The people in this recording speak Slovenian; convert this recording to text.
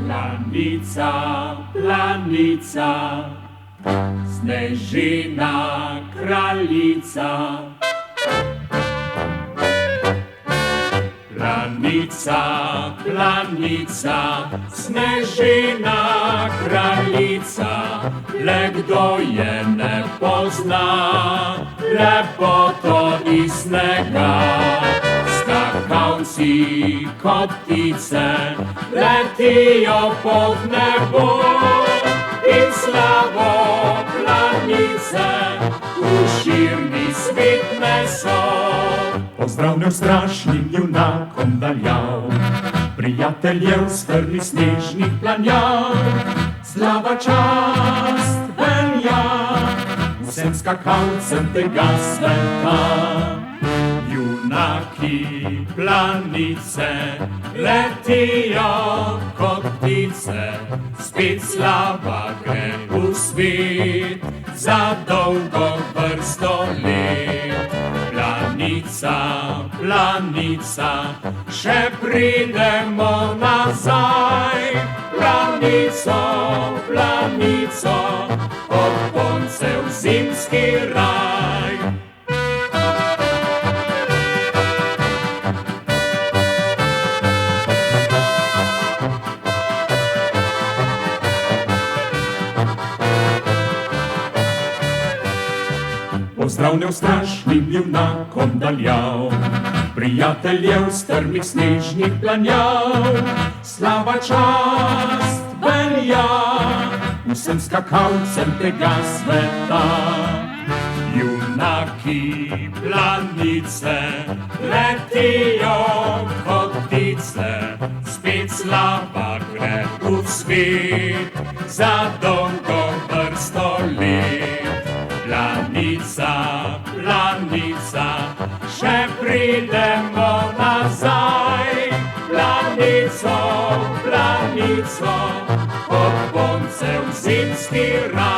Planica, planica, Snežina kraljica. Planica, planica, Snežina kraljica, le kdo je ne pozna, lepoto iz snega. Skakavci kot ptice letijo pod nebo in slavo planice v širni svet neso. Pozdrav neustrašnim junakom daljav, prijateljev strmih snežnih planjav. Slava čast velja vsem skakalcem tega sveta. Junaki planice letijo kot ptice, spet slava gre v svet za dolgo vrsto let. Planica, planica, še pridemo nazaj. Planico, planico, od koncev zimski raj. Pozdrav neustrašnim junakom daljav, prijateljev strmih snežnih planjav. Slava čast velja vsem skakalcem tega sveta. Junaki planice letijo kot ptice, spet slava gre v svet za dolgo vrsto let. Planica, planica, še pridemo nazaj. Planico, planico, od koncev zimski raj.